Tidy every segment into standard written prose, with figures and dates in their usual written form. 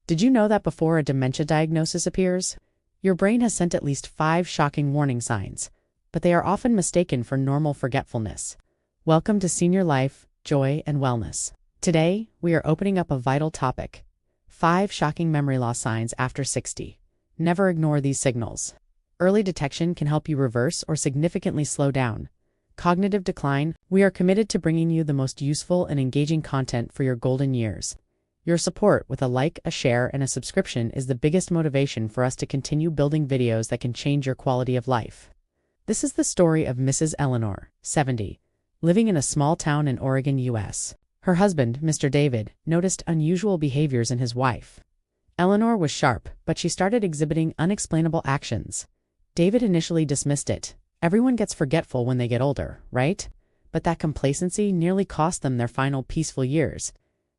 Did you know that before a dementia diagnosis appears, your brain has sent at least 5 shocking warning signs, but they are often mistaken for normal forgetfulness? Welcome to Senior Life, Joy, and Wellness. Today, we are opening up a vital topic: 5 shocking memory loss signs after 60. Never ignore these signals. Early detection can help you reverse or significantly slow down cognitive decline. We are committed to bringing you the most useful and engaging content for your golden years. Your support with a like, a share, and a subscription is the biggest motivation for us to continue building videos that can change your quality of life. This is the story of Mrs. Eleanor, 70, living in a small town in Oregon, U.S. Her husband, Mr. David, noticed unusual behaviors in his wife. Eleanor was sharp, but she started exhibiting unexplainable actions. David initially dismissed it. Everyone gets forgetful when they get older, right? But that complacency nearly cost them their final peaceful years.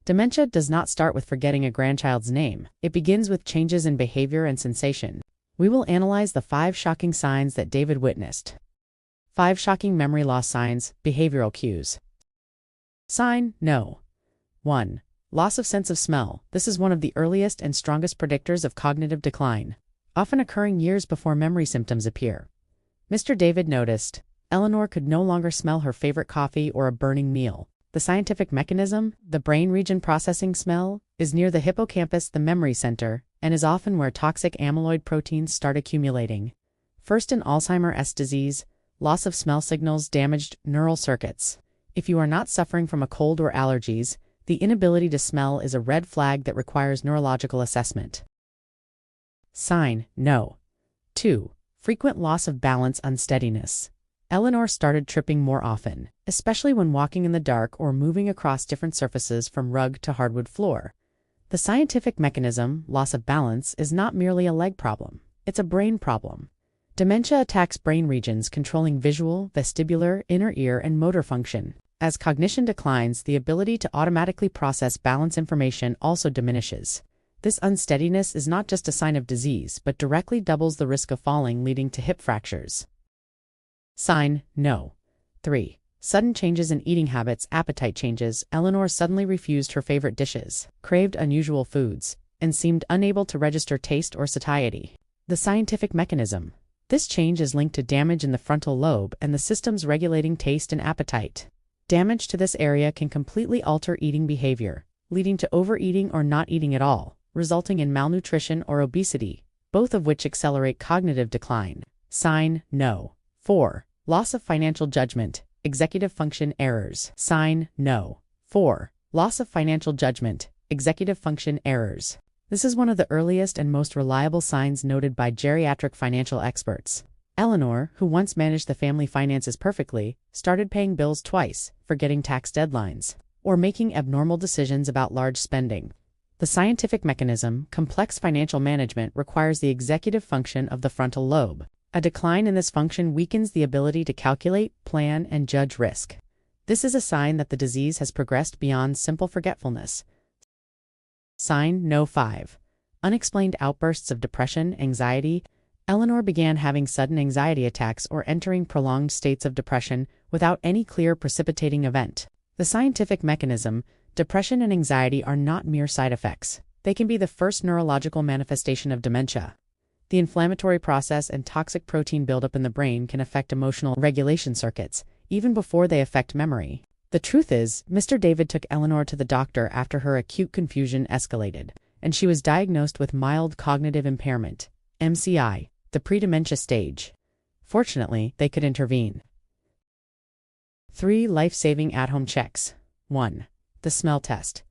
Dementia does not start with forgetting a grandchild's name. It begins with changes in behavior and sensation. We will analyze the 5 shocking signs that David witnessed. 5 shocking memory loss signs, behavioral cues. Sign No. 1. Loss of sense of smell. This is one of the earliest and strongest predictors of cognitive decline, often occurring years before memory symptoms appear. Mr. David noticed Eleanor could no longer smell her favorite coffee or a burning meal. The scientific mechanism, the brain region processing smell, is near the hippocampus, the memory center, and is often where toxic amyloid proteins start accumulating. First in Alzheimer's disease, loss of smell signals damaged neural circuits. If you are not suffering from a cold or allergies, the inability to smell is a red flag that requires neurological assessment. Sign No. 2. Frequent loss of balance, unsteadiness. Eleanor started tripping more often, especially when walking in the dark or moving across different surfaces from rug to hardwood floor. The scientific mechanism, loss of balance, is not merely a leg problem. It's a brain problem. Dementia attacks brain regions controlling visual, vestibular, inner ear, and motor function. As cognition declines, the ability to automatically process balance information also diminishes. This unsteadiness is not just a sign of disease, but directly doubles the risk of falling, leading to hip fractures. Sign No. 3. Sudden changes in eating habits, appetite changes. Eleanor suddenly refused her favorite dishes, craved unusual foods, and seemed unable to register taste or satiety. The scientific mechanism. This change is linked to damage in the frontal lobe and the systems regulating taste and appetite. Damage to this area can completely alter eating behavior, leading to overeating or not eating at all, resulting in malnutrition or obesity, both of which accelerate cognitive decline. Sign No. 4. Loss of financial judgment, executive function errors. Sign No. 4. Loss of financial judgment, executive function errors. This is one of the earliest and most reliable signs noted by geriatric financial experts. Eleanor, who once managed the family finances perfectly, started paying bills twice, forgetting tax deadlines, or making abnormal decisions about large spending. The scientific mechanism, complex financial management, requires the executive function of the frontal lobe. A decline in this function weakens the ability to calculate, plan, and judge risk. This is a sign that the disease has progressed beyond simple forgetfulness. Sign No. 5. Unexplained outbursts of depression, anxiety. Eleanor began having sudden anxiety attacks or entering prolonged states of depression without any clear precipitating event. The scientific mechanism, depression and anxiety are not mere side effects. They can be the first neurological manifestation of dementia. The inflammatory process and toxic protein buildup in the brain can affect emotional regulation circuits, even before they affect memory. The truth is, Mr. David took Eleanor to the doctor after her acute confusion escalated, and she was diagnosed with mild cognitive impairment, MCI, the pre-dementia stage. Fortunately, they could intervene. 3 life-saving at-home checks. 1. The smell test.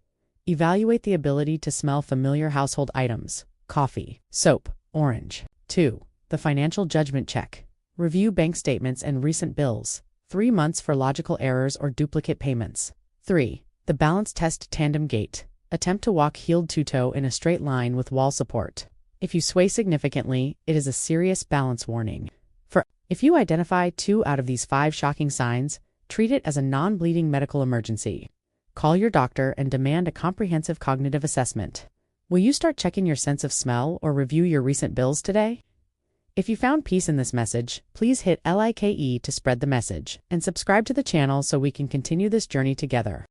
Evaluate the ability to smell familiar household items, coffee, soap, orange. 2. The financial judgment check. Review bank statements and recent bills. 3 months for logical errors or duplicate payments. 3. The balance test, tandem gait. Attempt to walk heel-to-toe in a straight line with wall support. If you sway significantly, it is a serious balance warning. If you identify 2 out of these 5 shocking signs, treat it as a non-bleeding medical emergency. Call your doctor and demand a comprehensive cognitive assessment. Will you start checking your sense of smell or review your recent bills today? If you found peace in this message, please hit like to spread the message and subscribe to the channel so we can continue this journey together.